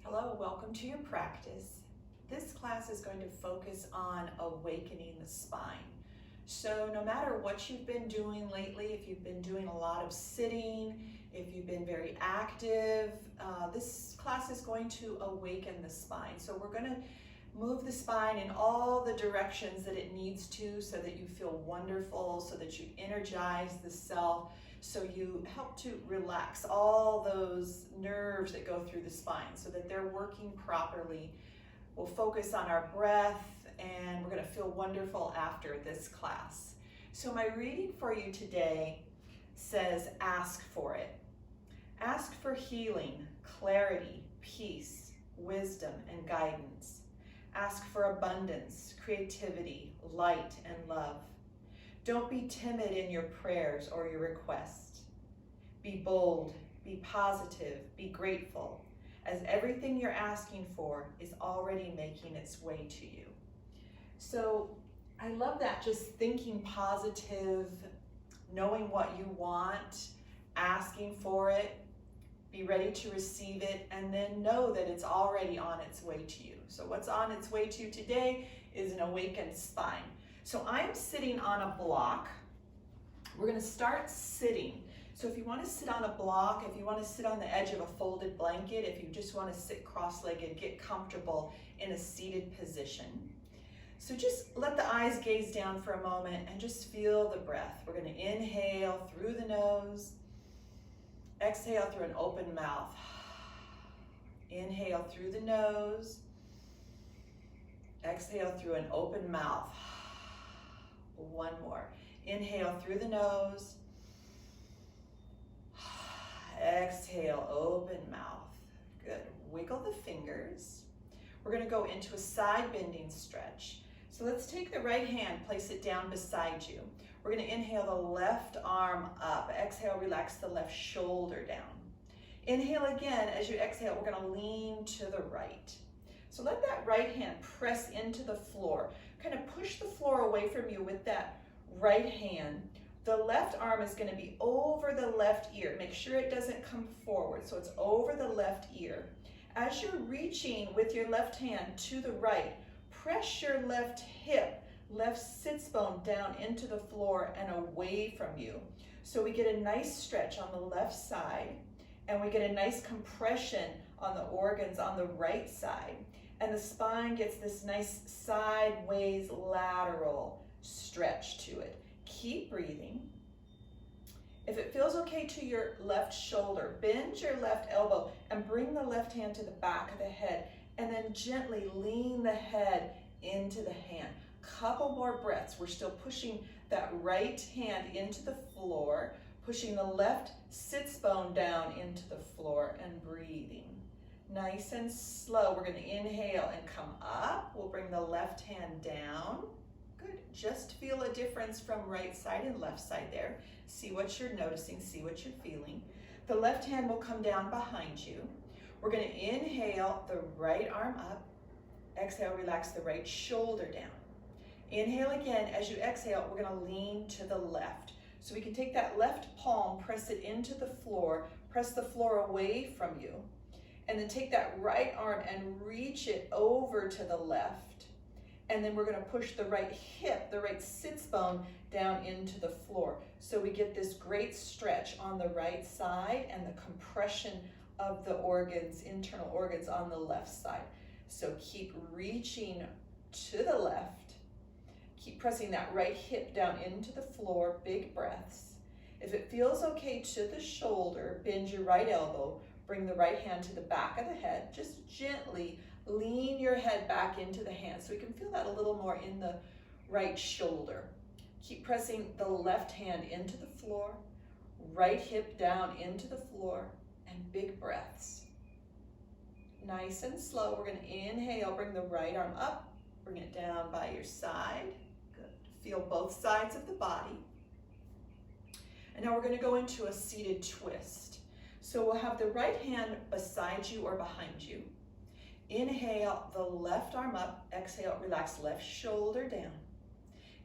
Hello, welcome to your practice. This class is going to focus on awakening the spine. So no matter what you've been doing lately, if you've been doing a lot of sitting, if you've been very active, this class is going to awaken the spine. So we're going to move the spine in all the directions that it needs to so that you feel wonderful, so that you energize the self, so you help to relax all those nerves that go through the spine so that they're working properly. We'll focus on our breath and we're going to feel wonderful after this class. So my reading for you today says, ask for it. Ask for healing, clarity, peace, wisdom, and guidance. Ask for abundance, creativity, light, and love. Don't be timid in your prayers or your requests. Be bold, be positive, be grateful, as everything you're asking for is already making its way to you. So I love that, just thinking positive, knowing what you want, asking for it, be ready to receive it, and then know that it's already on its way to you. So what's on its way to you today is an awakened spine. So I'm sitting on a block. We're going to start sitting. So if you want to sit on a block, if you want to sit on the edge of a folded blanket, if you just want to sit cross-legged, get comfortable in a seated position. So just let the eyes gaze down for a moment and just feel the breath. We're going to inhale through the nose, exhale through an open mouth. Inhale through the nose, exhale through an open mouth. One more. Inhale through the nose. Exhale, open mouth. Good. Wiggle the fingers. We're going to go into a side bending stretch. So let's take the right hand, place it down beside you. We're going to inhale the left arm up. Exhale, relax the left shoulder down. Inhale again. As you exhale, we're going to lean to the right. So let that right hand press into the floor. Kind of push the floor away from you with that right hand. The left arm is going to be over the left ear. Make sure it doesn't come forward, so it's over the left ear. As you're reaching with your left hand to the right, press your left hip, left sits bone down into the floor and away from you. So we get a nice stretch on the left side, and we get a nice compression on the organs on the right side. And the spine gets this nice sideways lateral stretch to it. Keep breathing. If it feels okay to your left shoulder, bend your left elbow and bring the left hand to the back of the head, and then gently lean the head into the hand. Couple more breaths. We're still pushing that right hand into the floor, pushing the left sits bone down into the floor and breathing. Nice and slow. We're going to inhale and come up. We'll bring the left hand down. Good. Just feel a difference from right side and left side there. See what you're noticing, see what you're feeling. The left hand will come down behind you. We're going to inhale the right arm up. Exhale, relax the right shoulder down. Inhale again. As you exhale, we're going to lean to the left. So we can take that left palm, press it into the floor, press the floor away from you. And then take that right arm and reach it over to the left. And then we're going to push the right hip, the right sits bone down into the floor. So we get this great stretch on the right side and the compression of the organs, internal organs on the left side. So keep reaching to the left. Keep pressing that right hip down into the floor, big breaths. If it feels okay to the shoulder, bend your right elbow. Bring the right hand to the back of the head. Just gently lean your head back into the hand so we can feel that a little more in the right shoulder. Keep pressing the left hand into the floor, right hip down into the floor, and big breaths. Nice and slow. We're going to inhale, bring the right arm up, bring it down by your side. Good. Feel both sides of the body. And now we're going to go into a seated twist. So we'll have the right hand beside you or behind you. Inhale the left arm up. Exhale, relax left shoulder down.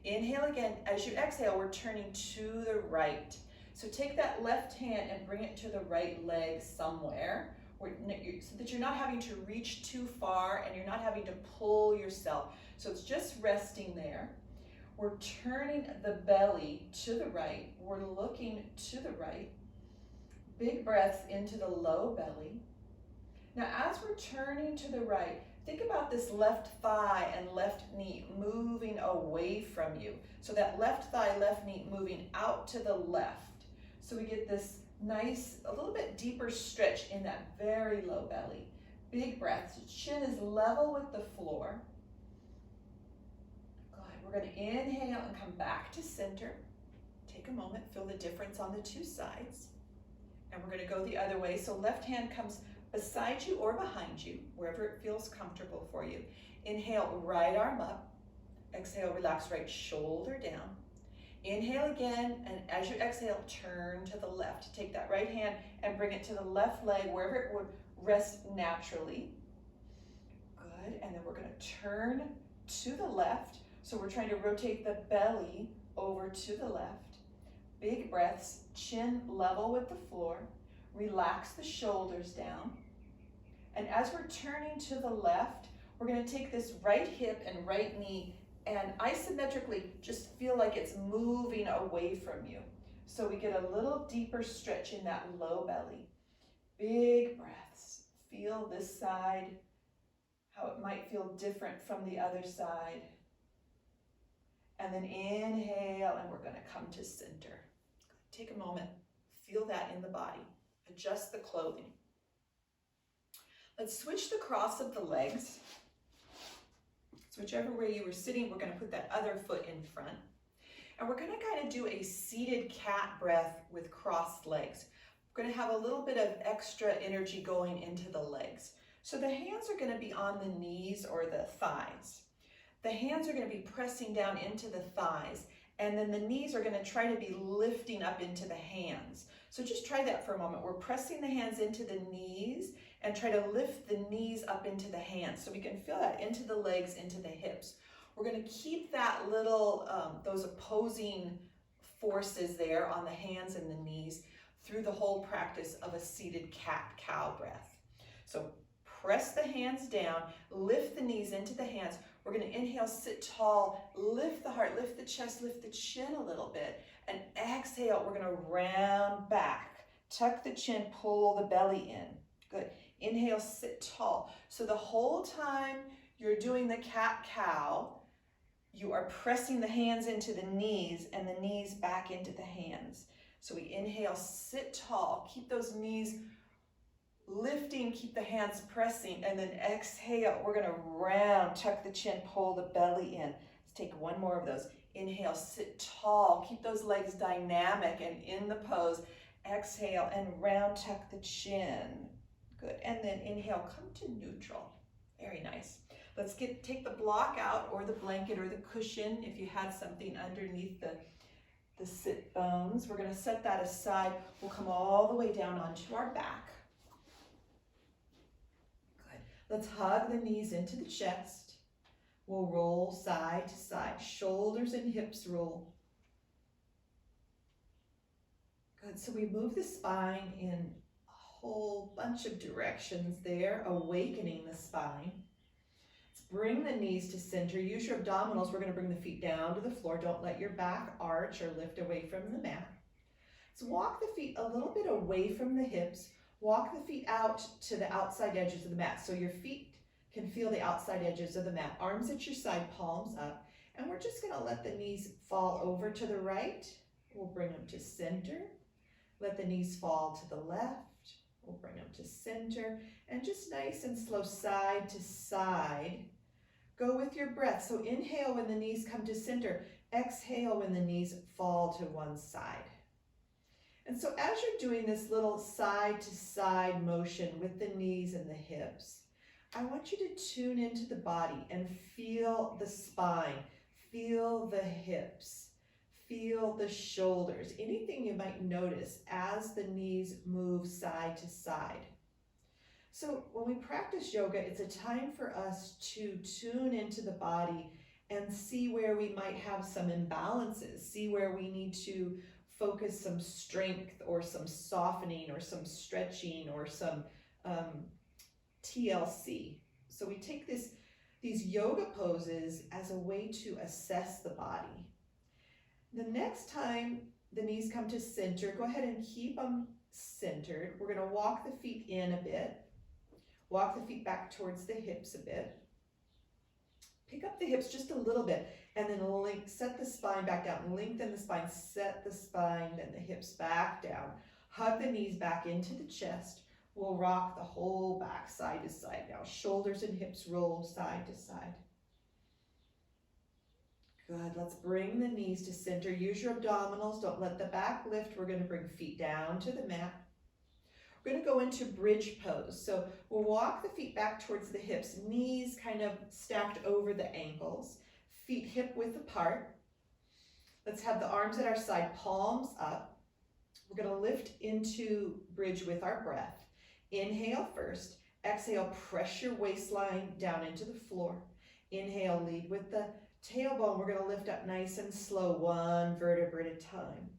Inhale again. As you exhale, we're turning to the right. So take that left hand and bring it to the right leg somewhere. so that you're not having to reach too far and you're not having to pull yourself. So it's just resting there. We're turning the belly to the right. We're looking to the right. Big breaths into the low belly. Now, as we're turning to the right, think about this left thigh and left knee moving away from you. So that left thigh, left knee moving out to the left. So we get this nice, a little bit deeper stretch in that very low belly. Big breaths. Chin is level with the floor. Good. We're going to inhale and come back to center. Take a moment, feel the difference on the two sides. And we're going to go the other way. So left hand comes beside you or behind you, wherever it feels comfortable for you. Inhale, right arm up. Exhale, relax right shoulder down. Inhale again, and as you exhale, turn to the left. Take that right hand and bring it to the left leg, wherever it would rest naturally. Good, and then we're going to turn to the left. So we're trying to rotate the belly over to the left. Big breaths, chin level with the floor. Relax the shoulders down. And as we're turning to the left, we're going to take this right hip and right knee and isometrically just feel like it's moving away from you. So we get a little deeper stretch in that low belly. Big breaths. Feel this side, how it might feel different from the other side. And then inhale, and we're going to come to center. Take a moment, feel that in the body. Adjust the clothing. Let's switch the cross of the legs. So whichever way you were sitting, we're going to put that other foot in front. And we're going to kind of do a seated cat breath with crossed legs. We're going to have a little bit of extra energy going into the legs. So the hands are going to be on the knees or the thighs. The hands are going to be pressing down into the thighs, and then the knees are going to try to be lifting up into the hands. So just try that for a moment. We're pressing the hands into the knees and try to lift the knees up into the hands. So we can feel that into the legs, into the hips. We're going to keep that little, those opposing forces there on the hands and the knees through the whole practice of a seated cat-cow breath. So press the hands down, lift the knees into the hands. We're going to inhale, sit tall, lift the heart, lift the chest, lift the chin a little bit. And exhale, we're going to round back. Tuck the chin, pull the belly in. Good. Inhale, sit tall. So the whole time you're doing the cat-cow, you are pressing the hands into the knees and the knees back into the hands. So we inhale, sit tall, keep those knees lifting, keep the hands pressing, and then exhale, we're going to round, tuck the chin, pull the belly in. Let's take one more of those. Inhale, sit tall, keep those legs dynamic and in the pose. Exhale and round, tuck the chin. Good, and then inhale, come to neutral. Very nice. Let's take the block out or the blanket or the cushion if you had something underneath the sit bones. We're going to set that aside. We'll come all the way down onto our back. Let's hug the knees into the chest. We'll roll side to side. Shoulders and hips roll. Good. So we move the spine in a whole bunch of directions there, awakening the spine. Let's bring the knees to center. Use your abdominals. We're going to bring the feet down to the floor. Don't let your back arch or lift away from the mat. Let's walk the feet a little bit away from the hips. Walk the feet out to the outside edges of the mat so your feet can feel the outside edges of the mat. Arms at your side, palms up. And we're just going to let the knees fall over to the right. We'll bring them to center. Let the knees fall to the left. We'll bring them to center. And just nice and slow side to side. Go with your breath. So inhale when the knees come to center. Exhale when the knees fall to one side. And so as you're doing this little side to side motion with the knees and the hips, I want you to tune into the body and feel the spine, feel the hips, feel the shoulders, anything you might notice as the knees move side to side. So when we practice yoga, it's a time for us to tune into the body and see where we might have some imbalances, see where we need to focus some strength or some softening or some stretching or some TLC. So we take these yoga poses as a way to assess the body. The next time the knees come to center, go ahead and keep them centered. We're going to walk the feet in a bit. Walk the feet back towards the hips a bit. Pick up the hips just a little bit, and then set the spine back down. Lengthen the spine, set the spine, then the hips back down. Hug the knees back into the chest. We'll rock the whole back side to side now. Shoulders and hips roll side to side. Good, let's bring the knees to center. Use your abdominals, don't let the back lift. We're gonna bring feet down to the mat. We're gonna go into bridge pose. So we'll walk the feet back towards the hips, knees kind of stacked over the ankles, feet hip width apart. Let's have the arms at our side, palms up. We're gonna lift into bridge with our breath. Inhale first, exhale, press your waistline down into the floor. Inhale, lead with the tailbone. We're gonna lift up nice and slow, one vertebra at a time.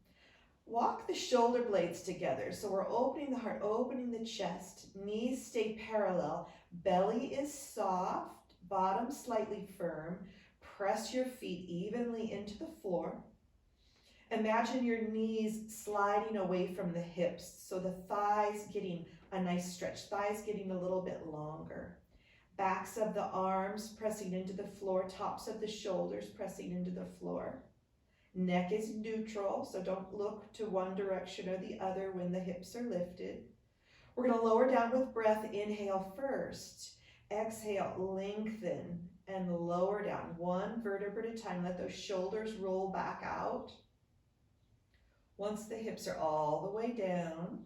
Walk the shoulder blades together. So we're opening the heart, opening the chest. Knees stay parallel. Belly is soft, bottom slightly firm. Press your feet evenly into the floor. Imagine your knees sliding away from the hips. So the thighs getting a nice stretch. Thighs getting a little bit longer. Backs of the arms pressing into the floor. Tops of the shoulders pressing into the floor. Neck is neutral, so don't look to one direction or the other when the hips are lifted. We're going to lower down with breath. Inhale first. Exhale, lengthen and lower down. One vertebra at a time. Let those shoulders roll back out. Once the hips are all the way down,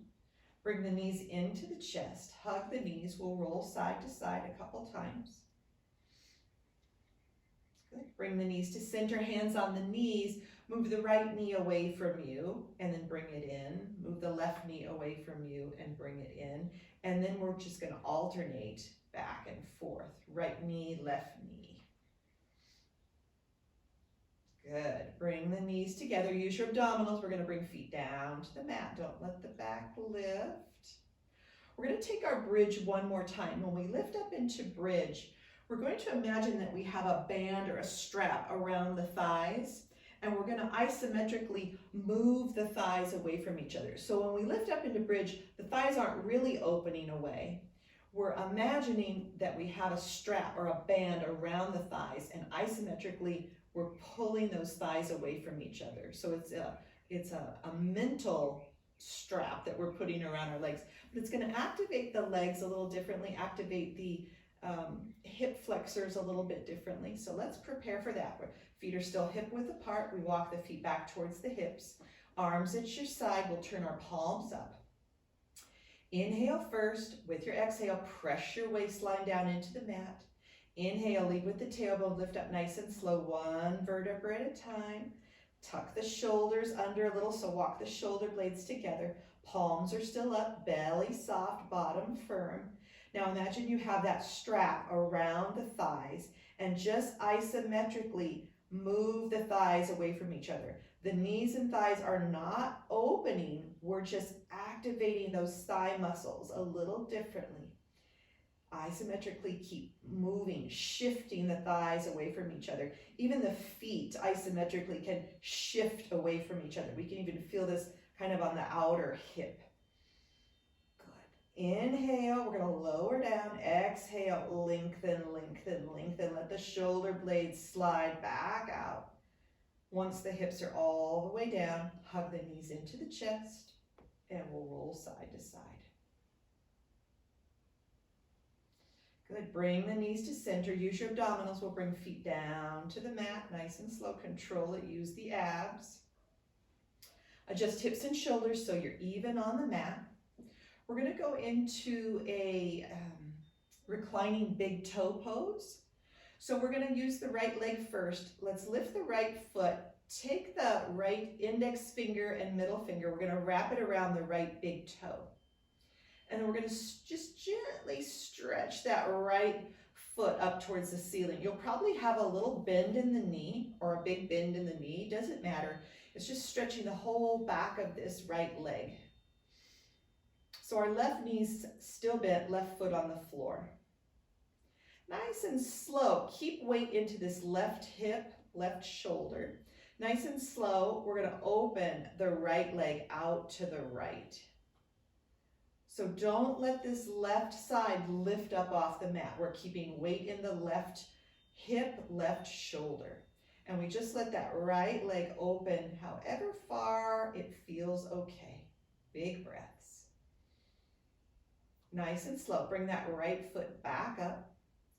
bring the knees into the chest. Hug the knees. We'll roll side to side a couple times. Good. Bring the knees to center, hands on the knees. Move the right knee away from you and then bring it in. Move the left knee away from you and bring it in. And then we're just going to alternate back and forth. Right knee, left knee. Good. Bring the knees together. Use your abdominals. We're going to bring feet down to the mat. Don't let the back lift. We're going to take our bridge one more time. When we lift up into bridge, we're going to imagine that we have a band or a strap around the thighs, and we're going to isometrically move the thighs away from each other. So when we lift up into bridge, the thighs aren't really opening away. We're imagining that we have a strap or a band around the thighs, and isometrically we're pulling those thighs away from each other. So it's a mental strap that we're putting around our legs, but it's going to activate the legs a little differently, activate the hip flexors a little bit differently. So let's prepare for that. Feet are still hip width apart. We walk the feet back towards the hips. Arms at your side. We'll turn our palms up. Inhale first. With your exhale, press your waistline down into the mat. Inhale, lead with the tailbone. Lift up nice and slow, one vertebra at a time. Tuck the shoulders under a little, so walk the shoulder blades together. Palms are still up, belly soft, bottom firm. Now imagine you have that strap around the thighs and just isometrically move the thighs away from each other. The knees and thighs are not opening. We're just activating those thigh muscles a little differently. Isometrically keep moving, shifting the thighs away from each other. Even the feet isometrically can shift away from each other. We can even feel this kind of on the outer hip. Inhale, we're going to lower down. Exhale, lengthen, lengthen, lengthen. Let the shoulder blades slide back out. Once the hips are all the way down, hug the knees into the chest, and we'll roll side to side. Good. Bring the knees to center. Use your abdominals. We'll bring feet down to the mat. Nice and slow. Control it. Use the abs. Adjust hips and shoulders so you're even on the mat. We're going to go into a reclining big toe pose. So we're going to use the right leg first. Let's lift the right foot. Take the right index finger and middle finger. We're going to wrap it around the right big toe. And then we're going to just gently stretch that right foot up towards the ceiling. You'll probably have a little bend in the knee or a big bend in the knee. Doesn't matter. It's just stretching the whole back of this right leg. So our left knee's still bent, left foot on the floor. Nice and slow, keep weight into this left hip, left shoulder. Nice and slow, we're gonna open the right leg out to the right. So don't let this left side lift up off the mat. We're keeping weight in the left hip, left shoulder. And we just let that right leg open however far it feels okay. Big breaths. Nice and slow. Bring that right foot back up.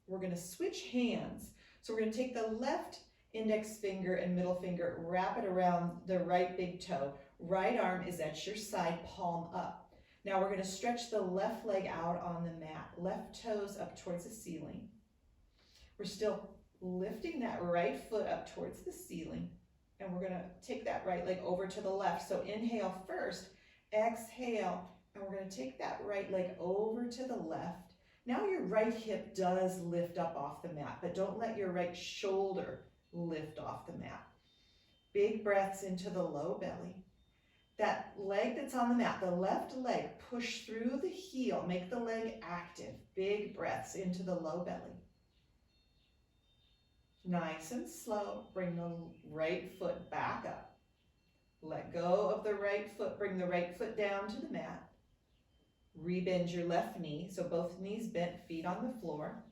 We're going to switch hands. So we're going to take the left index finger and middle finger, wrap it around the right big toe. Right arm is at your side, palm up. Now we're going to stretch the left leg out on the mat. Left toes up towards the ceiling. We're still lifting that right foot up towards the ceiling. And we're going to take that right leg over to the left. So inhale first, exhale, and we're going to take that right leg over to the left. Now your right hip does lift up off the mat, but don't let your right shoulder lift off the mat. Big breaths into the low belly. That leg that's on the mat, the left leg, push through the heel, make the leg active. Big breaths into the low belly. Nice and slow, bring the right foot back up. Let go of the right foot, bring the right foot down to the mat. Rebend your left knee, so both knees bent, feet on the floor.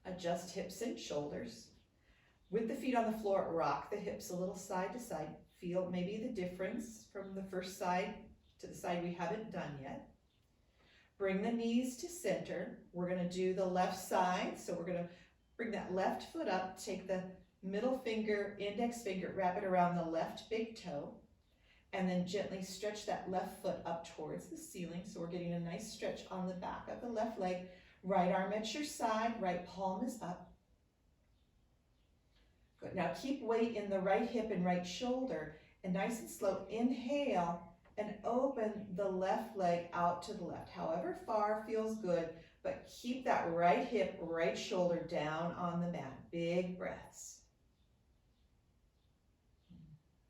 Adjust hips and shoulders. With the feet on the floor, rock the hips a little side to side. Feel maybe the difference from the first side to the side we haven't done yet. Bring the knees to center. We're going to do the left side, so we're going to bring that left foot up, take the middle finger, index finger, wrap it around the left big toe, and then gently stretch that left foot up towards the ceiling. So we're getting a nice stretch on the back of the left leg. Right arm at your side, right palm is up. Good. Now keep weight in the right hip and right shoulder, and nice and slow, inhale and open the left leg out to the left. However far feels good, but keep that right hip, right shoulder down on the mat. Big breaths.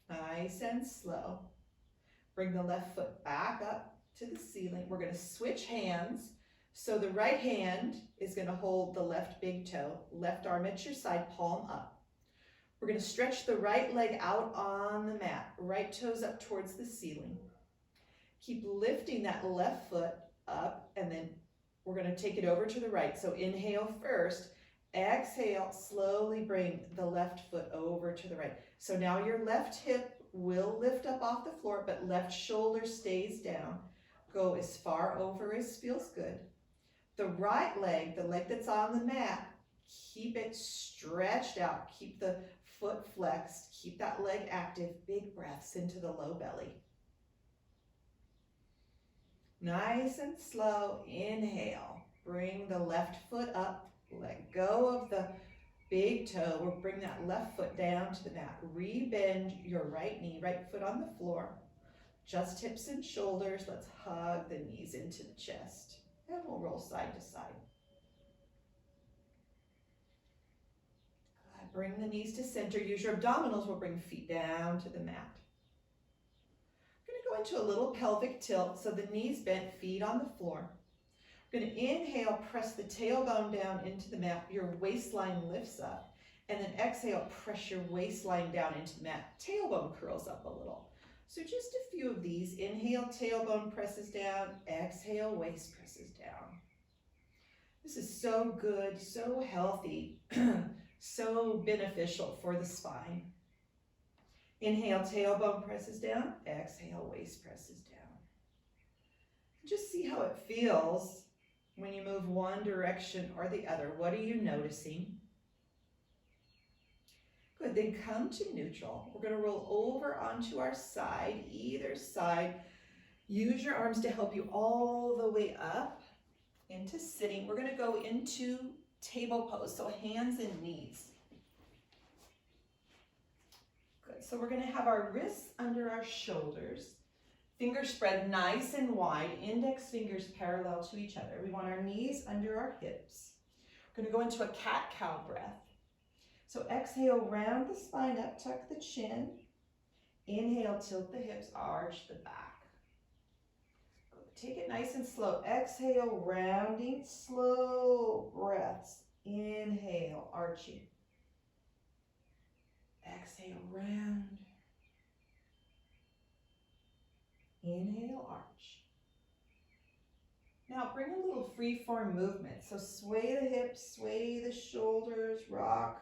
Nice and slow. Bring the left foot back up to the ceiling. We're going to switch hands. So the right hand is going to hold the left big toe, left arm at your side, palm up. We're going to stretch the right leg out on the mat, right toes up towards the ceiling. Keep lifting that left foot up, and then we're going to take it over to the right. So inhale first, exhale, slowly bring the left foot over to the right. So now your left hip will lift up off the floor, but left shoulder stays down. Go as far over as feels good. The right leg, the leg that's on the mat, keep it stretched out. Keep the foot flexed. Keep that leg active. Big breaths into the low belly. Nice and slow. Inhale. Bring the left foot up. Let go of the big toe. We'll bring that left foot down to the mat. Rebend your right knee, right foot on the floor. Just hips and shoulders. Let's hug the knees into the chest. And we'll roll side to side. Good. Bring the knees to center. Use your abdominals. We'll bring feet down to the mat. We're going to go into a little pelvic tilt. So the knees bent, feet on the floor. We're going to inhale, press the tailbone down into the mat. Your waistline lifts up. And then exhale, press your waistline down into the mat. Tailbone curls up a little. So just a few of these. Inhale, tailbone presses down. Exhale, waist presses down. This is so good, so healthy, so beneficial for the spine. Inhale, tailbone presses down. Exhale, waist presses down. Just see how it feels when you move one direction or the other. What are you noticing? Good, then come to neutral. We're going to roll over onto our side, either side. Use your arms to help you all the way up into sitting. We're going to go into table pose, so hands and knees. Good, so we're going to have our wrists under our shoulders. Fingers spread nice and wide, index fingers parallel to each other. We want our knees under our hips. We're going to go into a cat-cow breath. So exhale, round the spine up, tuck the chin. Inhale, tilt the hips, arch the back. Take it nice and slow. Exhale, rounding, slow breaths. Inhale, arching. Exhale, round. Inhale, arch. Now bring a little free-form movement. So sway the hips, sway the shoulders, rock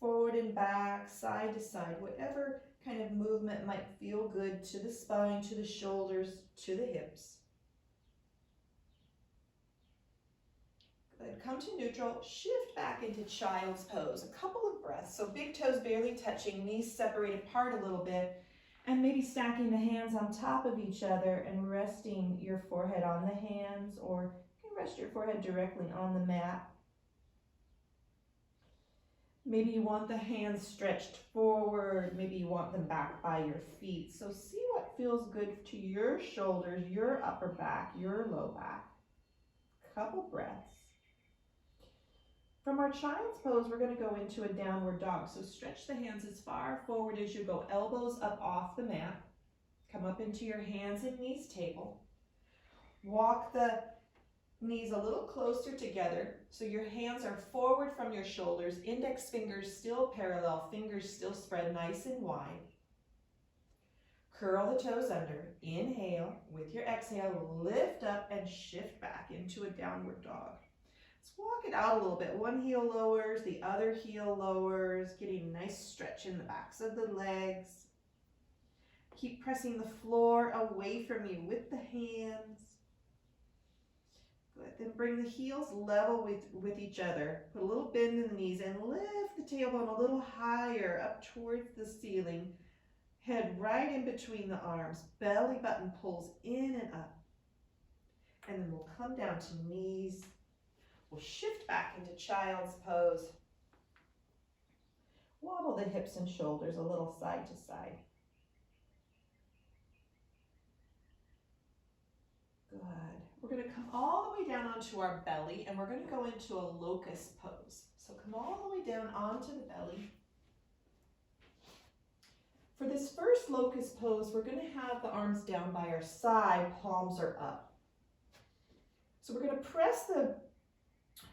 forward and back, side to side, whatever kind of movement might feel good to the spine, to the shoulders, to the hips. Good. Come to neutral, shift back into child's pose. A couple of breaths. So big toes barely touching, knees separate apart a little bit, and maybe stacking the hands on top of each other and resting your forehead on the hands, or you can rest your forehead directly on the mat. Maybe you want the hands stretched forward. Maybe you want them back by your feet. So see what feels good to your shoulders, your upper back, your low back. Couple breaths. From our child's pose, we're going to go into a downward dog. So stretch the hands as far forward as you go. Elbows up off the mat. Come up into your hands and knees table. Walk the knees a little closer together, so your hands are forward from your shoulders, index fingers still parallel, fingers still spread nice and wide. Curl the toes under. Inhale. With your exhale, lift up and shift back into a downward dog. Let's walk it out a little bit. One heel lowers, the other heel lowers, getting a nice stretch in the backs of the legs. Keep pressing the floor away from you with the hands. Good. Then bring the heels level with each other. Put a little bend in the knees and lift the tailbone a little higher up towards the ceiling. Head right in between the arms. Belly button pulls in and up. And then we'll come down to knees. We'll shift back into child's pose. Wobble the hips and shoulders a little side to side. Good. We're going to come all the way down onto our belly, and we're going to go into a locust pose. So come all the way down onto the belly. For this first locust pose, we're going to have the arms down by our side, palms are up. So we're going to press the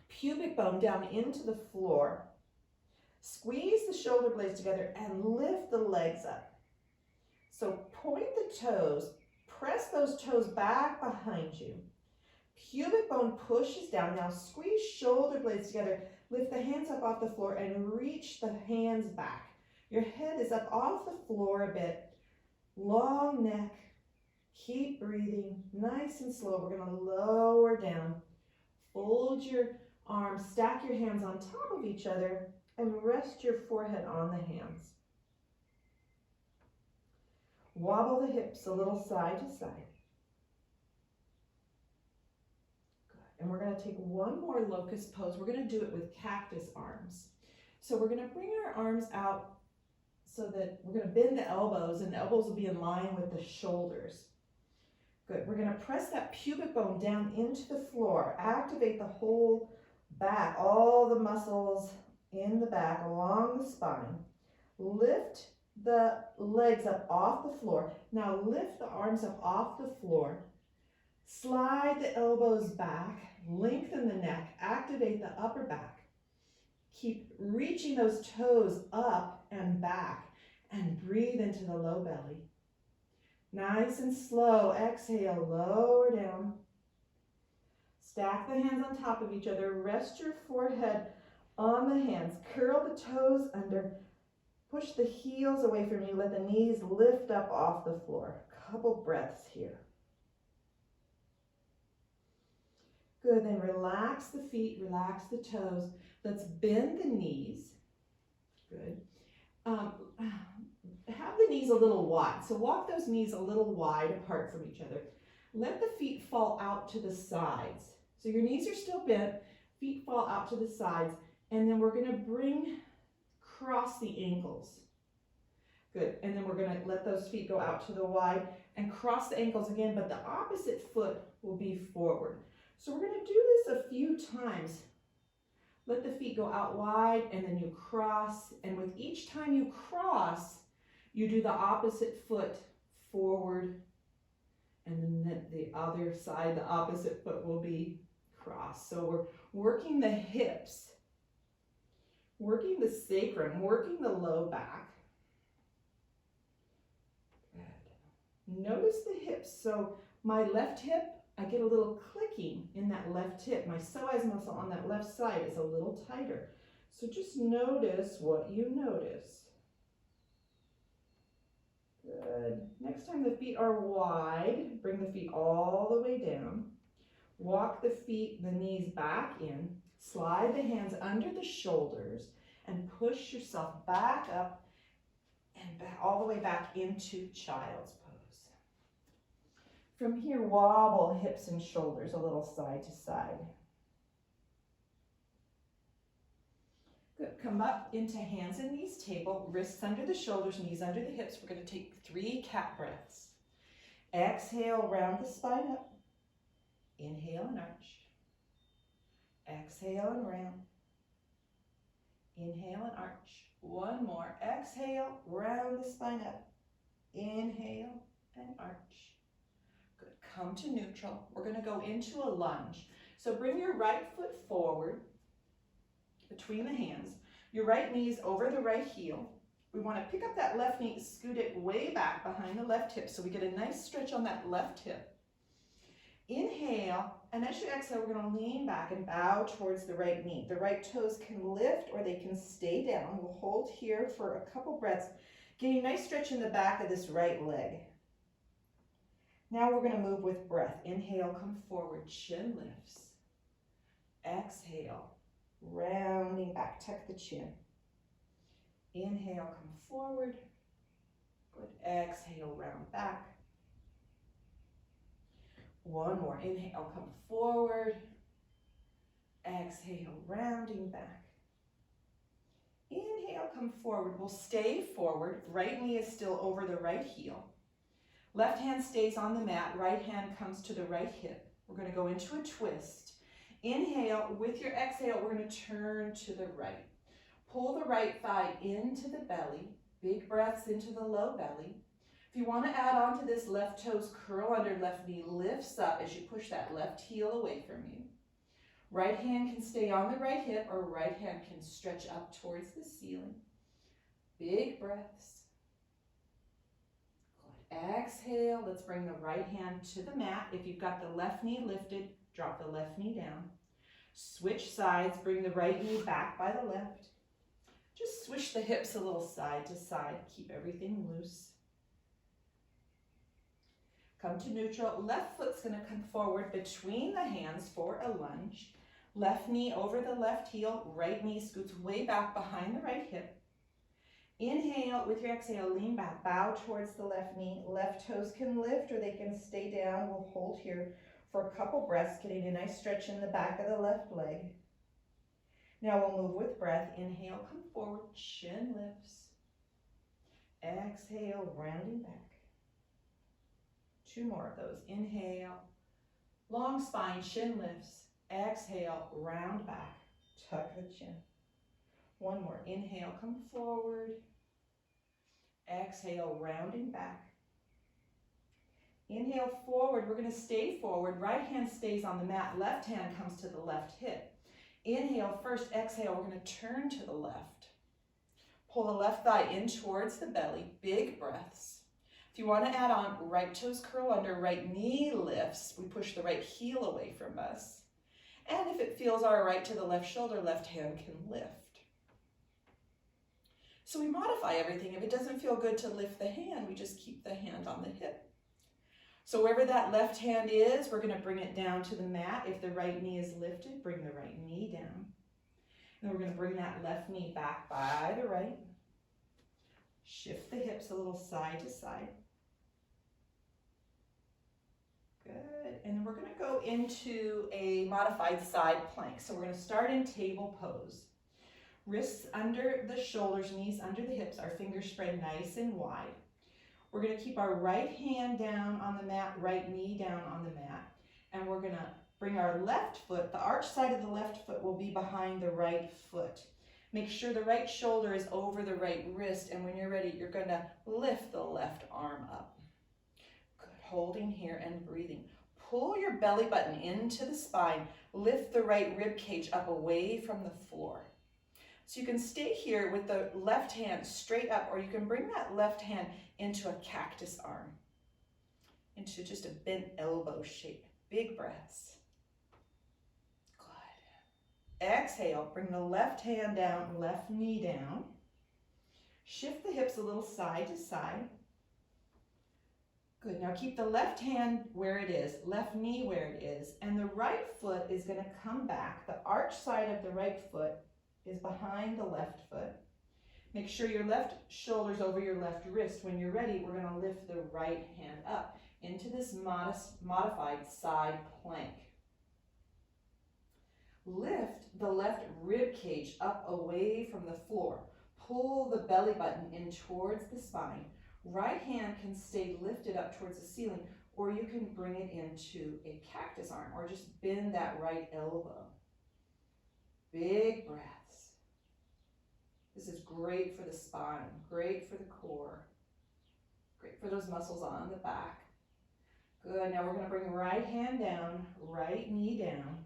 pubic bone down into the floor. Squeeze the shoulder blades together and lift the legs up. So point the toes, press those toes back behind you. Pubic bone pushes down. Now squeeze shoulder blades together. Lift the hands up off the floor and reach the hands back. Your head is up off the floor a bit. Long neck. Keep breathing. Nice and slow. We're going to lower down. Fold your arms. Stack your hands on top of each other and rest your forehead on the hands. Wobble the hips a little side to side. And we're going to take one more locust pose. We're going to do it with cactus arms. So we're going to bring our arms out so that we're going to bend the elbows, and the elbows will be in line with the shoulders. Good. We're going to press that pubic bone down into the floor. Activate the whole back, all the muscles in the back along the spine. Lift the legs up off the floor. Now lift the arms up off the floor. Slide the elbows back, lengthen the neck, activate the upper back. Keep reaching those toes up and back and breathe into the low belly. Nice and slow, exhale, lower down. Stack the hands on top of each other, rest your forehead on the hands, curl the toes under, push the heels away from you, let the knees lift up off the floor. Couple breaths here. Good, then relax the feet, relax the toes. Let's bend the knees. Good. Have the knees a little wide. So walk those knees a little wide apart from each other. Let the feet fall out to the sides. So your knees are still bent, feet fall out to the sides, and then we're going to cross the ankles. Good, and then we're going to let those feet go out to the wide and cross the ankles again, but the opposite foot will be forward. So we're going to do this a few times. Let the feet go out wide, and then you cross, and with each time you cross, you do the opposite foot forward And then the other side, the opposite foot will be crossed. So we're working the hips, working the sacrum, working the low back. Good. Notice the hips. So my left hip, I get a little clicking in that left hip. My psoas muscle on that left side is a little tighter. So just notice what you notice. Good. Next time the feet are wide, bring the feet all the way down. Walk the feet, the knees back in. Slide the hands under the shoulders and push yourself back up and back, all the way back into child's pose. From here, wobble hips and shoulders a little side to side. Good. Come up into hands and knees table, wrists under the shoulders, knees under the hips. We're going to take 3 cat breaths. Exhale, round the spine up. Inhale and arch. Exhale and round. Inhale and arch. One more. Exhale, round the spine up. Inhale and arch. Good. Come to neutral. We're going to go into a lunge. So bring your right foot forward between the hands. Your right knee is over the right heel. We want to pick up that left knee, scoot it way back behind the left hip so we get a nice stretch on that left hip. Inhale, and as you exhale, we're going to lean back and bow towards the right knee. The right toes can lift or they can stay down. We'll hold here for a couple breaths, getting a nice stretch in the back of this right leg. Now we're going to move with breath. Inhale, come forward, chin lifts. Exhale, rounding back, tuck the chin. Inhale, come forward. Good. Exhale, round back. One more. Inhale, come forward. Exhale, rounding back. Inhale, come forward. We'll stay forward. Right knee is still over the right heel. Left hand stays on the mat. Right hand comes to the right hip. We're going to go into a twist. Inhale. With your exhale, we're going to turn to the right. Pull the right thigh into the belly. Big breaths into the low belly. If you want to add on to this, left toes curl under, left knee lifts up as you push that left heel away from you. Right hand can stay on the right hip or right hand can stretch up towards the ceiling. Big breaths. Good. Exhale. Let's bring the right hand to the mat. If you've got the left knee lifted, drop the left knee down. Switch sides. Bring the right knee back by the left. Just swish the hips a little side to side. Keep everything loose. Come to neutral. Left foot's going to come forward between the hands for a lunge. Left knee over the left heel. Right knee scoots way back behind the right hip. Inhale. With your exhale, lean back. Bow towards the left knee. Left toes can lift or they can stay down. We'll hold here for a couple breaths, getting a nice stretch in the back of the left leg. Now we'll move with breath. Inhale, come forward, chin lifts. Exhale, rounding back. 2 more of those. Inhale, long spine, chin lifts. Exhale, round back, tuck the chin. 1 more. Inhale, come forward. Exhale, rounding back. Inhale, forward. We're going to stay forward. Right hand stays on the mat. Left hand comes to the left hip. Inhale first. Exhale, we're going to turn to the left. Pull the left thigh in towards the belly. Big breaths. If you want to add on, right toes curl under, right knee lifts. We push the right heel away from us. And if it feels all right to the left shoulder, left hand can lift. So we modify everything. If it doesn't feel good to lift the hand, we just keep the hand on the hip. So wherever that left hand is, we're going to bring it down to the mat. If the right knee is lifted, bring the right knee down. And then we're going to bring that left knee back by the right. Shift the hips a little side to side. Good. And then we're going to go into a modified side plank. So we're going to start in table pose. Wrists under the shoulders, knees under the hips, our fingers spread nice and wide. We're going to keep our right hand down on the mat, right knee down on the mat. And we're going to bring our left foot, the arch side of the left foot will be behind the right foot. Make sure the right shoulder is over the right wrist, and when you're ready, you're going to lift the left arm up. Good. holding here and breathing. Pull your belly button into the spine. Lift the right rib cage up away from the floor. So you can stay here with the left hand straight up, or you can bring that left hand into a cactus arm, into just a bent elbow shape. Big breaths. Good. Exhale, bring the left hand down, left knee down. Shift the hips a little side to side. Good, now keep the left hand where it is, left knee where it is, and the right foot is gonna come back. The arch side of the right foot is behind the left foot. Make sure your left shoulder's over your left wrist. When you're ready, we're gonna lift the right hand up into this modified side plank. Lift the left rib cage up away from the floor. Pull the belly button in towards the spine. Right hand can stay lifted up towards the ceiling, or you can bring it into a cactus arm, or just bend that right elbow. Big breaths. This is great for the spine, great for the core, great for those muscles on the back. Good, now we're gonna bring right hand down, right knee down.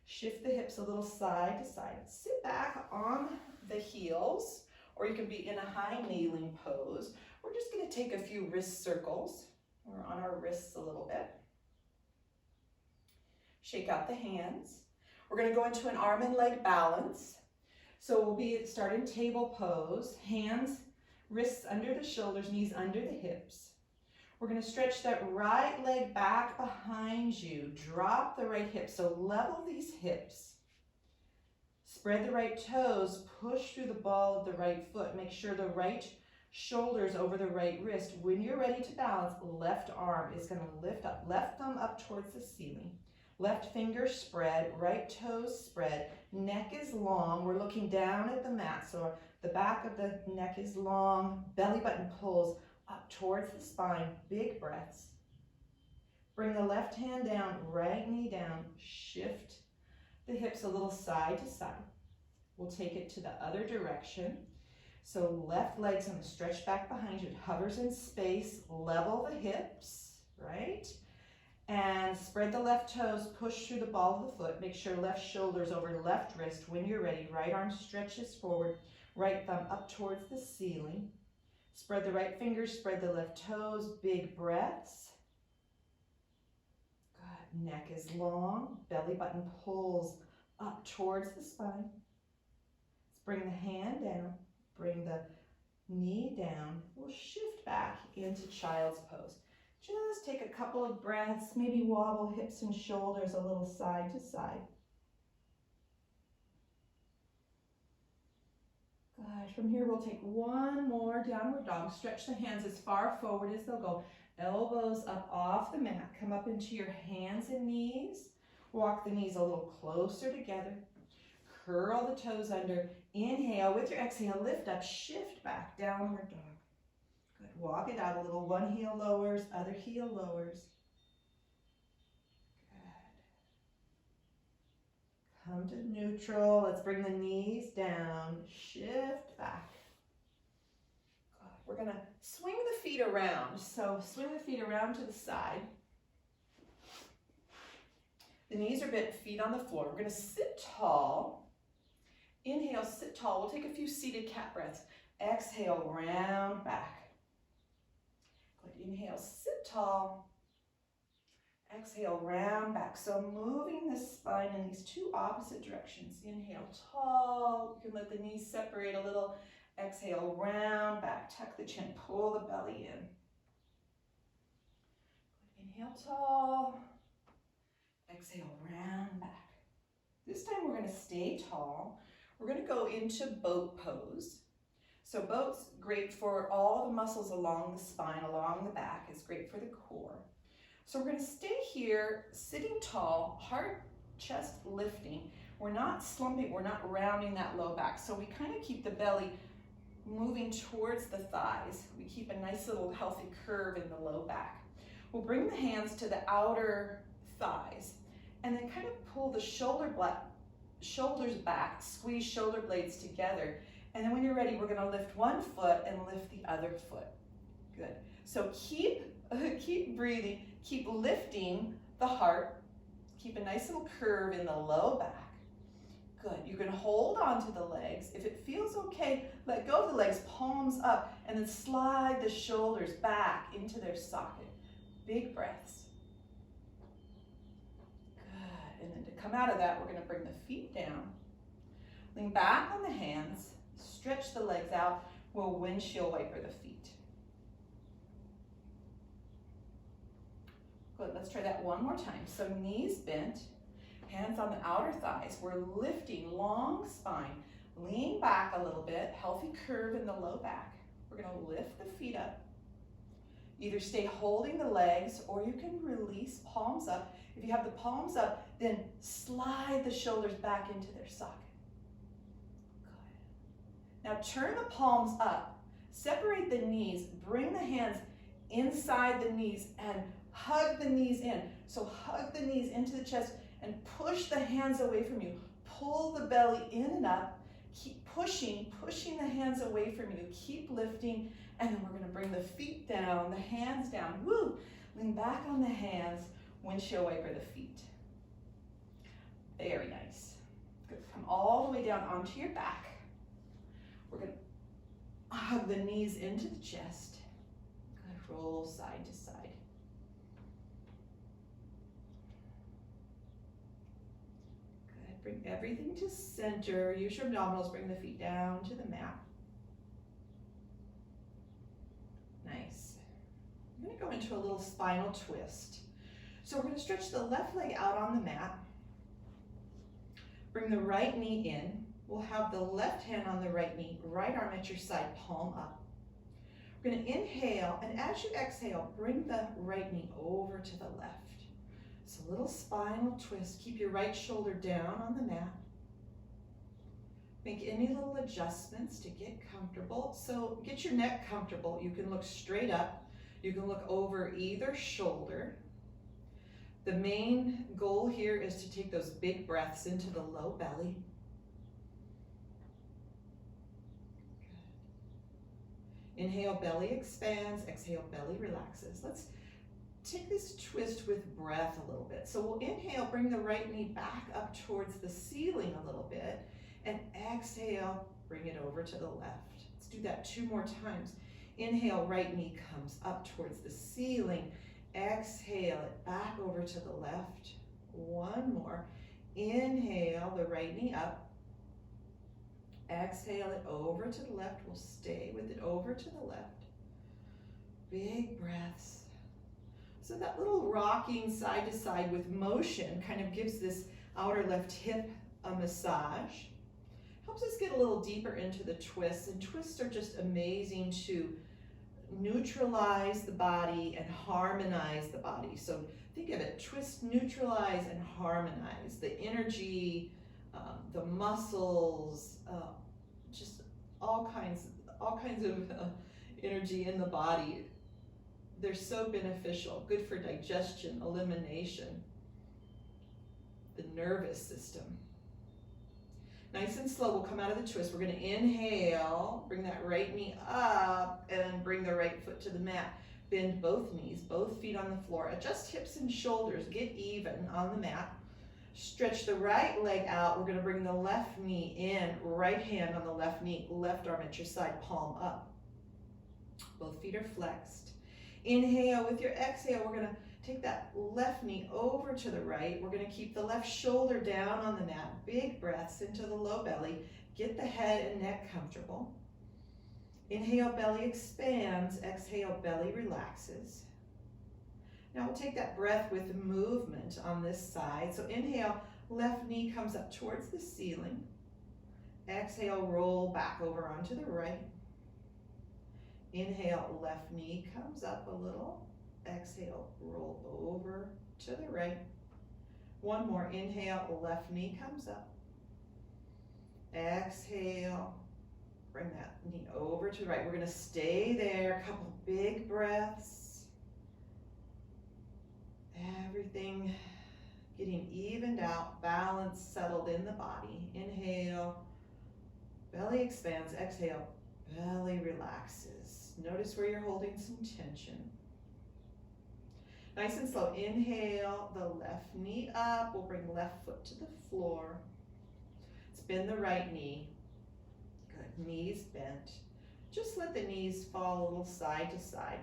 Shift the hips a little side to side. Sit back on the heels, or you can be in a high kneeling pose. We're just gonna take a few wrist circles. We're on our wrists a little bit. Shake out the hands. We're gonna go into an arm and leg balance. So we'll be starting table pose, hands, wrists under the shoulders, knees under the hips. We're gonna stretch that right leg back behind you. Drop the right hip, so level these hips. Spread the right toes, push through the ball of the right foot. Make sure the right shoulder's over the right wrist. When you're ready to balance, left arm is gonna lift up, left thumb up towards the ceiling. Left finger spread, right toes spread. Neck is long, we're looking down at the mat, so the back of the neck is long. Belly button pulls up towards the spine, big breaths. Bring the left hand down, right knee down, shift the hips a little side to side. We'll take it to the other direction. So left leg's gonna stretch back behind you. It hovers in space, level the hips, right? And spread the left toes, push through the ball of the foot. Make sure left shoulder's over left wrist. When you're ready, right arm stretches forward, right thumb up towards the ceiling. Spread the right fingers, spread the left toes, big breaths. Good, neck is long, belly button pulls up towards the spine. Let's bring the hand down, bring the knee down. We'll shift back into child's pose. Just take a couple of breaths, maybe wobble hips and shoulders a little side to side. Good. From here, we'll take one more downward dog. Stretch the hands as far forward as they'll go. Elbows up off the mat. Come up into your hands and knees. Walk the knees a little closer together. Curl the toes under. Inhale. With your exhale, lift up, shift back, downward dog. Good. Walk it out a little. One heel lowers, other heel lowers. Come to neutral. Let's bring the knees down. Shift back. Good. We're going to swing the feet around. So swing the feet around to the side. The knees are bent, feet on the floor. We're going to sit tall. Inhale, sit tall. We'll take a few seated cat breaths. Exhale, round back. Good. Inhale, sit tall. Exhale, round back. So moving the spine in these two opposite directions. Inhale, tall. You can let the knees separate a little. Exhale, round back. Tuck the chin, pull the belly in. Inhale, tall. Exhale, round back. This time we're going to stay tall. We're going to go into boat pose. So boat's great for all the muscles along the spine, along the back. It's great for the core. So we're going to stay here, sitting tall, heart, chest lifting. We're not slumping, we're not rounding that low back. So we kind of keep the belly moving towards the thighs. We keep a nice little healthy curve in the low back. We'll bring the hands to the outer thighs and then kind of pull the shoulders back, squeeze shoulder blades together. And then when you're ready, we're going to lift one foot and lift the other foot. Good. So keep Keep breathing. Keep lifting the heart. Keep a nice little curve in the low back. Good. You can hold on to the legs. If it feels okay, let go of the legs, palms up, and then slide the shoulders back into their socket. Big breaths. Good. And then to come out of that, we're going to bring the feet down. Lean back on the hands. Stretch the legs out. We'll windshield wiper the feet. Good. Let's try that one more time. So knees bent. Hands on the outer thighs. We're lifting, long spine. Lean back a little bit. Healthy curve in the low back. We're going to lift the feet up. Either stay holding the legs or you can release, palms up. If you have the palms up, then slide the shoulders back into their socket. Good. Now turn the palms up. Separate the knees. Bring the hands inside the knees and hug the knees in. So hug the knees into the chest and push the hands away from you. Pull the belly in and up. Keep pushing the hands away from you. Keep lifting, and then we're gonna bring the feet down, the hands down. Woo! Lean back on the hands, windshield wiper the feet. Very nice. Good. Come all the way down onto your back. We're gonna hug the knees into the chest. Good. Roll side to side. Bring everything to center. Use your abdominals. Bring the feet down to the mat. Nice. I'm going to go into a little spinal twist. So we're going to stretch the left leg out on the mat. Bring the right knee in. We'll have the left hand on the right knee, right arm at your side, palm up. We're going to inhale, and as you exhale, bring the right knee over to the left. It's a little spinal twist. Keep your right shoulder down on the mat. Make any little adjustments to get comfortable. So get your neck comfortable. You can look straight up. You can look over either shoulder. The main goal here is to take those big breaths into the low belly. Good. Inhale, belly expands. Exhale, belly relaxes. Let's take this twist with breath a little bit. So we'll inhale, bring the right knee back up towards the ceiling a little bit, and exhale, bring it over to the left. Let's do that 2 more times. Inhale, right knee comes up towards the ceiling. Exhale it back over to the left. 1 more. Inhale, the right knee up. Exhale it over to the left. We'll stay with it over to the left. Big breaths. So that little rocking side to side with motion kind of gives this outer left hip a massage. Helps us get a little deeper into the twists, and twists are just amazing to neutralize the body and harmonize the body. So think of it, twist, neutralize, and harmonize. The energy, the muscles, just all kinds of energy in the body. They're so beneficial, good for digestion, elimination, the nervous system. Nice and slow, we'll come out of the twist. We're gonna inhale, bring that right knee up, and bring the right foot to the mat. Bend both knees, both feet on the floor. Adjust hips and shoulders, get even on the mat. Stretch the right leg out. We're gonna bring the left knee in, right hand on the left knee, left arm at your side, palm up. Both feet are flexed. Inhale, with your exhale, we're gonna take that left knee over to the right. We're gonna keep the left shoulder down on the mat. Big breaths into the low belly. Get the head and neck comfortable. Inhale, belly expands. Exhale, belly relaxes. Now we'll take that breath with movement on this side. So inhale, left knee comes up towards the ceiling. Exhale, roll back over onto the right. Inhale, left knee comes up a little. Exhale, roll over to the right. 1 more. Inhale, left knee comes up. Exhale, bring that knee over to the right. We're going to stay there. A couple big breaths. Everything getting evened out, balance settled in the body. Inhale, belly expands. Exhale, belly relaxes. Notice where you're holding some tension. Nice and slow. Inhale the left knee up. We'll bring left foot to the floor. Bend the right knee. Good. Knees bent. Just let the knees fall a little side to side.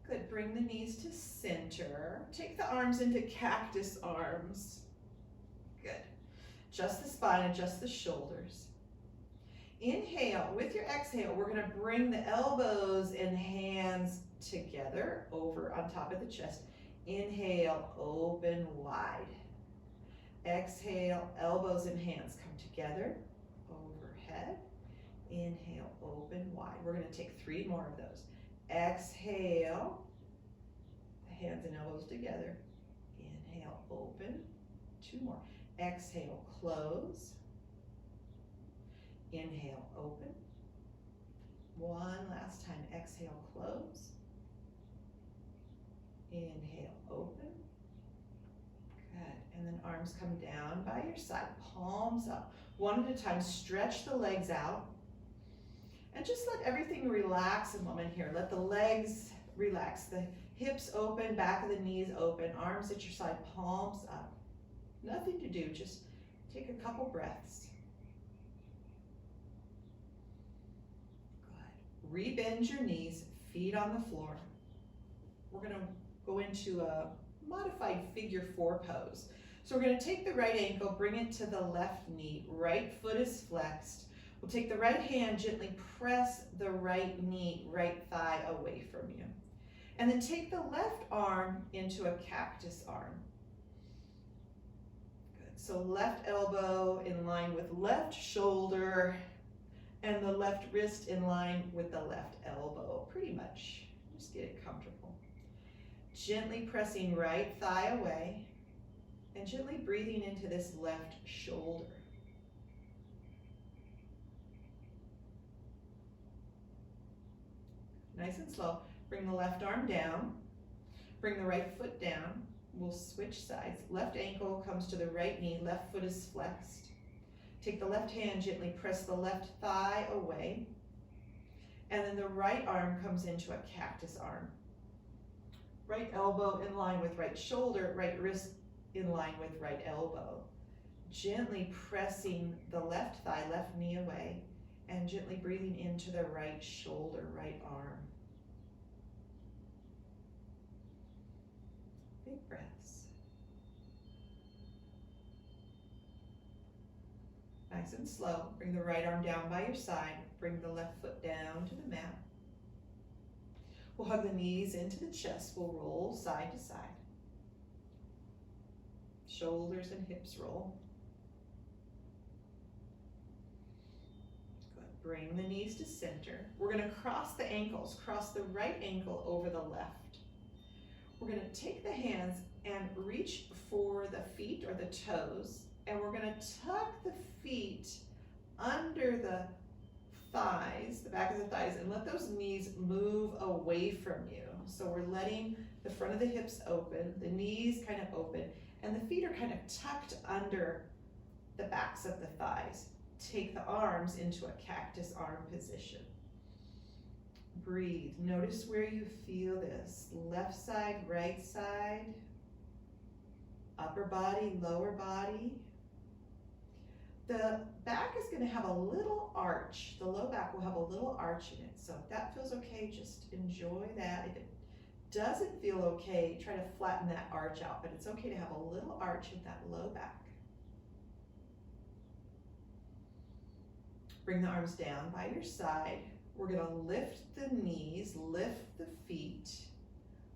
Good. Bring the knees to center. Take the arms into cactus arms. Good. Adjust the spine, adjust the shoulders. Inhale. With your exhale, we're going to bring the elbows and hands together over on top of the chest. Inhale, open wide. Exhale, elbows and hands come together, overhead. Inhale, open wide. We're going to take 3 more of those. Exhale, the hands and elbows together. Inhale, open. 2 more. Exhale, close. Inhale, open. 1 last time. Exhale, close. Inhale, open. Good. And then arms come down by your side, palms up. 1 at a time, stretch the legs out. And just let everything relax a moment here. Let the legs relax. The hips open, back of the knees open, arms at your side, palms up. Nothing to do, just take a couple breaths. Good. Rebend your knees, feet on the floor. We're going to go into a modified figure 4 pose. So we're going to take the right ankle, bring it to the left knee. Right foot is flexed. We'll take the right hand, gently press the right knee, right thigh away from you. And then take the left arm into a cactus arm. Good. So left elbow in line with left shoulder and the left wrist in line with the left elbow, pretty much. Just get it comfortable. Gently pressing right thigh away and gently breathing into this left shoulder. Nice and slow. Bring the left arm down. Bring the right foot down. We'll switch sides. Left ankle comes to the right knee. Left foot is flexed. Take the left hand, gently press the left thigh away. And then the right arm comes into a cactus arm. Right elbow in line with right shoulder, right wrist in line with right elbow. Gently pressing the left thigh, left knee away, and gently breathing into the right shoulder, right arm. Big breaths. Nice and slow. Bring the right arm down by your side. Bring the left foot down to the mat. We'll hug the knees into the chest. We'll roll side to side. Shoulders and hips roll. Good. Bring the knees to center. We're going to cross the ankles. Cross the right ankle over the left. We're going to take the hands and reach for the feet or the toes. And we're going to tuck the feet under the thighs, the back of the thighs, and let those knees move away from you. So we're letting the front of the hips open, the knees kind of open, and the feet are kind of tucked under the backs of the thighs. Take the arms into a cactus arm position. Breathe. Notice where you feel this. Left side, right side, upper body, lower body. The back is going to have a little arch. The low back will have a little arch in it. So if that feels okay, just enjoy that. If it doesn't feel okay, try to flatten that arch out, but it's okay to have a little arch in that low back. Bring the arms down by your side. We're going to lift the knees, lift the feet.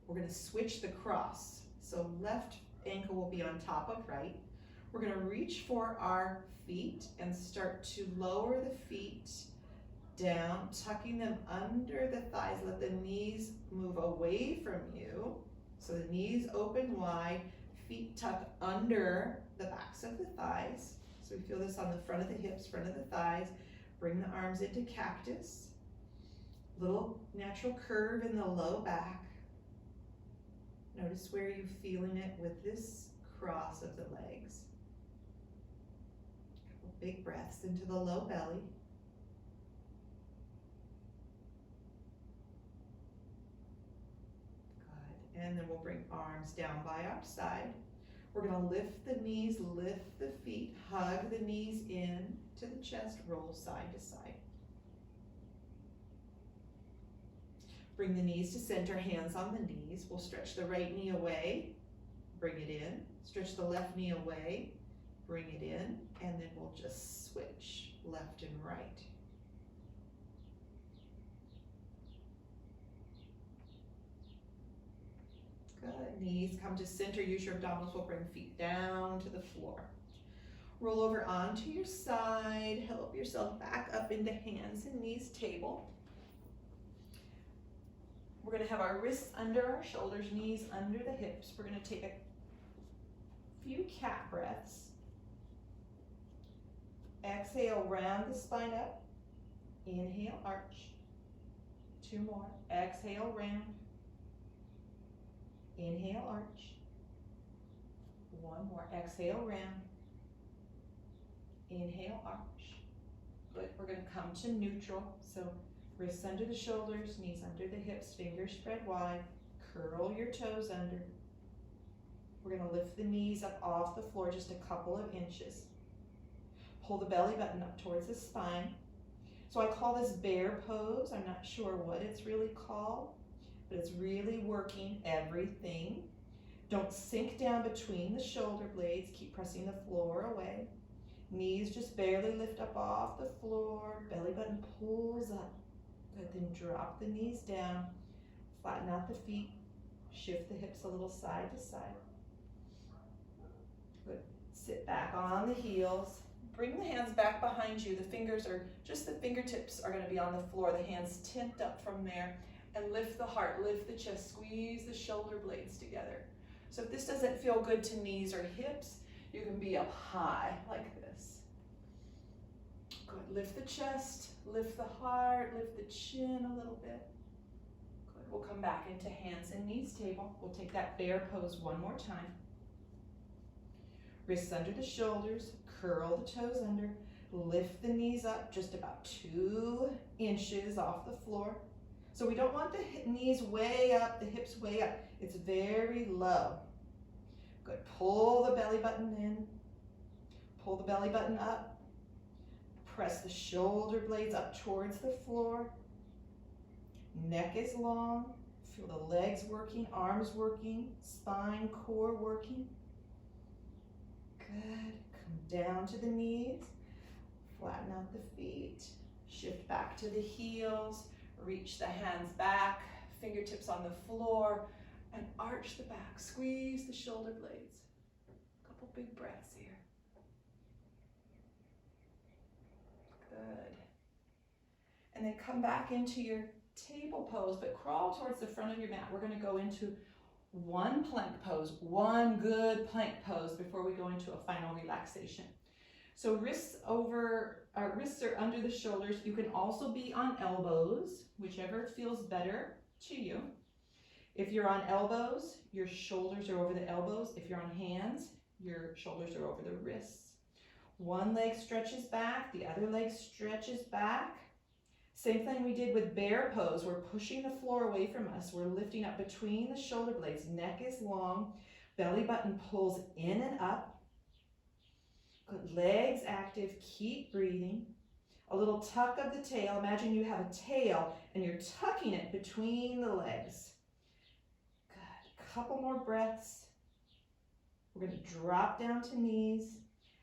We're going to switch the cross. So left ankle will be on top of right. We're going to reach for our feet and start to lower the feet down, tucking them under the thighs. Let the knees move away from you. So the knees open wide, feet tuck under the backs of the thighs. So we feel this on the front of the hips, front of the thighs. Bring the arms into cactus. Little natural curve in the low back. Notice where you're feeling it with this cross of the legs. Couple big breaths into the low belly. And then we'll bring arms down by our side. We're gonna lift the knees, lift the feet, hug the knees in to the chest, roll side to side. Bring the knees to center, hands on the knees. We'll stretch the right knee away, bring it in. Stretch the left knee away, bring it in, and then we'll just switch left and right. Good, knees come to center, use your abdominals, we'll bring feet down to the floor. Roll over onto your side, help yourself back up into hands and knees table. We're gonna have our wrists under our shoulders, knees under the hips. We're gonna take a few cat breaths. Exhale, round the spine up. Inhale, arch. 2 more. Exhale, round. Inhale, arch. 1 more. Exhale, round. Inhale, arch. Good. We're going to come to neutral. So wrists under the shoulders, knees under the hips, fingers spread wide. Curl your toes under. We're going to lift the knees up off the floor just a couple of inches. Pull the belly button up towards the spine. So I call this bear pose. I'm not sure what it's really called, but it's really working everything. Don't sink down between the shoulder blades. Keep pressing the floor away. Knees just barely lift up off the floor. Belly button pulls up. Good, then drop the knees down. Flatten out the feet. Shift the hips a little side to side. Good. Sit back on the heels. Bring the hands back behind you. The fingers are, just the fingertips are going to be on the floor. The hands tint up from there. And lift the heart, lift the chest, squeeze the shoulder blades together. So if this doesn't feel good to knees or hips, you can be up high like this. Good. Lift the chest, lift the heart, lift the chin a little bit. Good. We'll come back into hands and knees table. We'll take that bear pose one more time. Wrists under the shoulders, curl the toes under, lift the knees up just about 2 inches off the floor. So we don't want the knees way up, the hips way up. It's very low. Good. Pull the belly button in. Pull the belly button up. Press the shoulder blades up towards the floor. Neck is long. Feel the legs working, arms working, spine, core working. Good. Come down to the knees. Flatten out the feet. Shift back to the heels. Reach the hands back, fingertips on the floor, and arch the back. Squeeze the shoulder blades. Couple big breaths here. Good. And then come back into your table pose, but crawl towards the front of your mat. We're going to go into one plank pose, one good plank pose before we go into a final relaxation. So wrists are under the shoulders. You can also be on elbows, whichever feels better to you. If you're on elbows, your shoulders are over the elbows. If you're on hands, your shoulders are over the wrists. One leg stretches back, the other leg stretches back. Same thing we did with bear pose. We're pushing the floor away from us. We're lifting up between the shoulder blades. Neck is long, belly button pulls in and up. Good, legs active, keep breathing. A little tuck of the tail. Imagine you have a tail and you're tucking it between the legs. Good, couple more breaths. We're going to drop down to knees,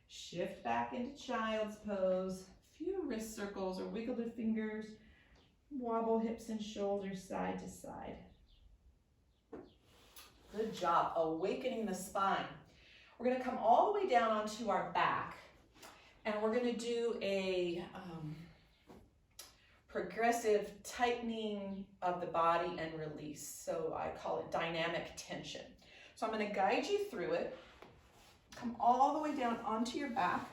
shift back into child's pose. A few wrist circles or wiggle the fingers, wobble hips and shoulders side to side. Good job, awakening the spine. We're going to come all the way down onto our back, and we're going to do a progressive tightening of the body and release. So I call it dynamic tension. So I'm going to guide you through it. Come all the way down onto your back.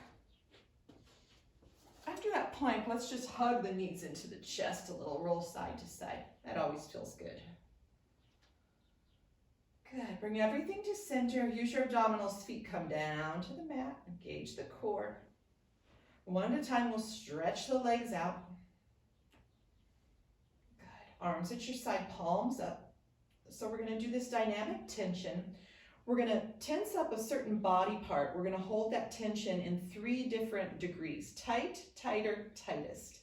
After that plank, let's just hug the knees into the chest a little, roll side to side. That always feels good. Good. Bring everything to center. Use your abdominals. Feet come down to the mat. Engage the core. One at a time, we'll stretch the legs out. Good. Arms at your side, palms up. So we're going to do this dynamic tension. We're going to tense up a certain body part. We're going to hold that tension in 3 different degrees: tight, tighter, tightest.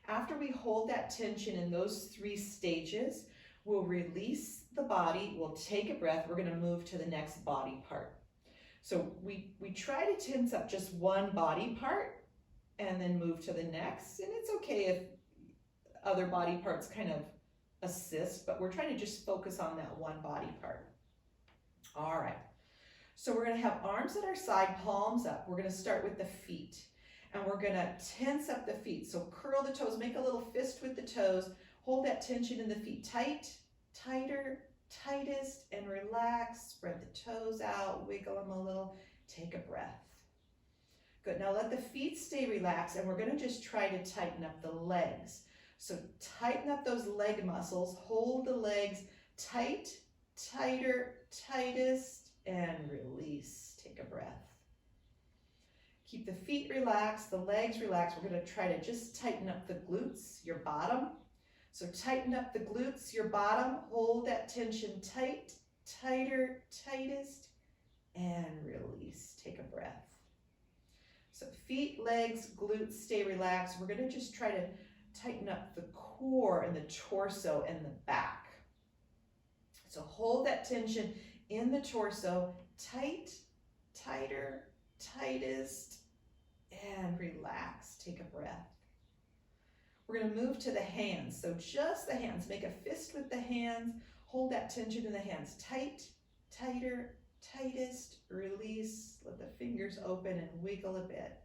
After we hold that tension in those 3 stages, we'll release the body, we'll take a breath, we're going to move to the next body part. So we try to tense up just one body part and then move to the next. And it's okay if other body parts kind of assist, but we're trying to just focus on that one body part. All right. So we're going to have arms at our side, palms up. We're going to start with the feet. And we're going to tense up the feet. So curl the toes, make a little fist with the toes. Hold that tension in the feet. Tight, tighter, tightest, and relax. Spread the toes out, wiggle them a little. Take a breath. Good. Now let the feet stay relaxed, and we're going to just try to tighten up the legs. So tighten up those leg muscles. Hold the legs tight, tighter, tightest, and release. Take a breath. Keep the feet relaxed, the legs relaxed. We're going to try to just tighten up the glutes, your bottom. So tighten up the glutes, your bottom. Hold that tension tight, tighter, tightest, and release. Take a breath. So feet, legs, glutes, stay relaxed. We're going to just try to tighten up the core and the torso and the back. So hold that tension in the torso, tight, tighter, tightest, and relax. Take a breath. We're going to move to the hands. So just the hands. Make a fist with the hands. Hold that tension in the hands. Tight, tighter, tightest, release. Let the fingers open and wiggle a bit.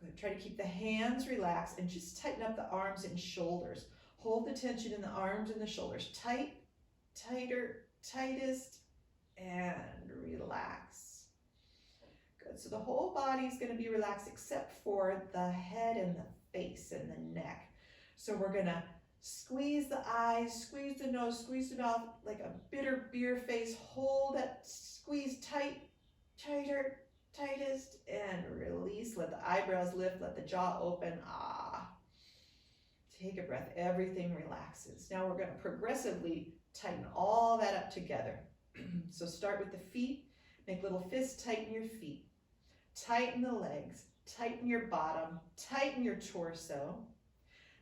Good. Try to keep the hands relaxed and just tighten up the arms and shoulders. Hold the tension in the arms and the shoulders. Tight, tighter, tightest, and relax. Good. So the whole body is going to be relaxed except for the head and the face and the neck. So we're going to squeeze the eyes, squeeze the nose, squeeze the mouth like a bitter beer face. Hold that squeeze tight, tighter, tightest, and release. Let the eyebrows lift, let the jaw open. Take a breath. Everything relaxes. Now we're going to progressively tighten all that up together. So start with the feet. Make little fists, tighten your feet. Tighten the legs, tighten your bottom, tighten your torso.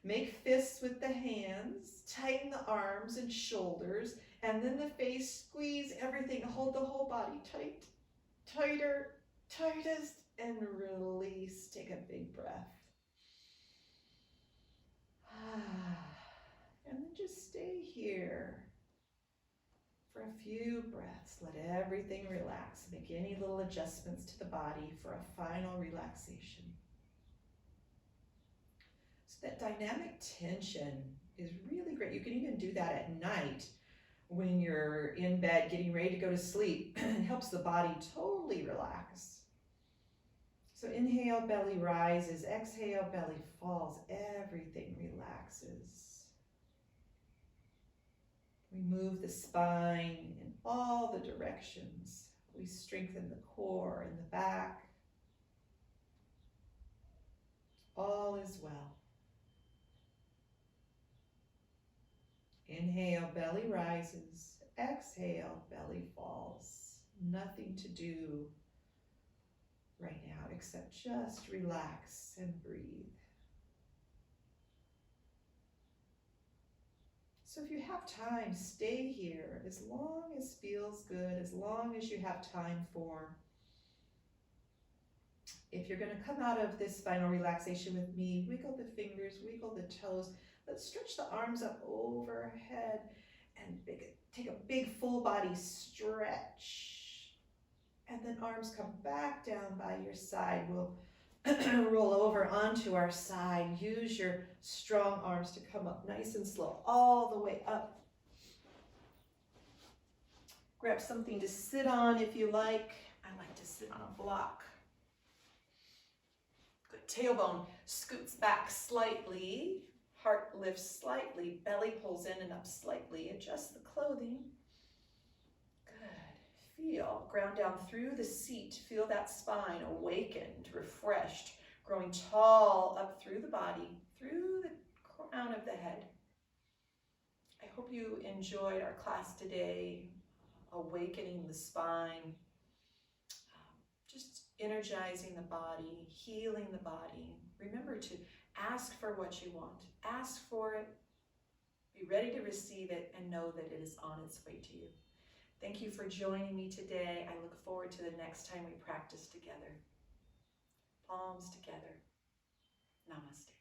Make fists with the hands, tighten the arms and shoulders, and then the face, squeeze everything, hold the whole body tight, tighter, tightest, and release. Take a big breath. And then just stay here for a few breaths. Let everything relax. Make any little adjustments to the body for a final relaxation. So that dynamic tension is really great. You can even do that at night when you're in bed getting ready to go to sleep. It helps the body totally relax. So inhale, belly rises. Exhale, belly falls. Everything relaxes. We move the spine in all the directions. We strengthen the core and the back. All is well. Inhale, belly rises. Exhale, belly falls. Nothing to do right now except just relax and breathe. So if you have time, stay here as long as feels good, as long as you have time for. If you're going to come out of this final relaxation with me, wiggle the fingers, wiggle the toes. Let's stretch the arms up overhead and take a big full body stretch. And then arms come back down by your side. We'll roll over onto our side. Use your strong arms to come up nice and slow, all the way up. Grab something to sit on if you like. I like to sit on a block. Good. Tailbone scoots back slightly. Heart lifts slightly. Belly pulls in and up slightly. Adjust the clothing. Feel, ground down through the seat, feel that spine awakened, refreshed, growing tall up through the body, through the crown of the head. I hope you enjoyed our class today, awakening the spine, just energizing the body, healing the body. Remember to ask for what you want. Ask for it, be ready to receive it, and know that it is on its way to you. Thank you for joining me today. I look forward to the next time we practice together. Palms together. Namaste.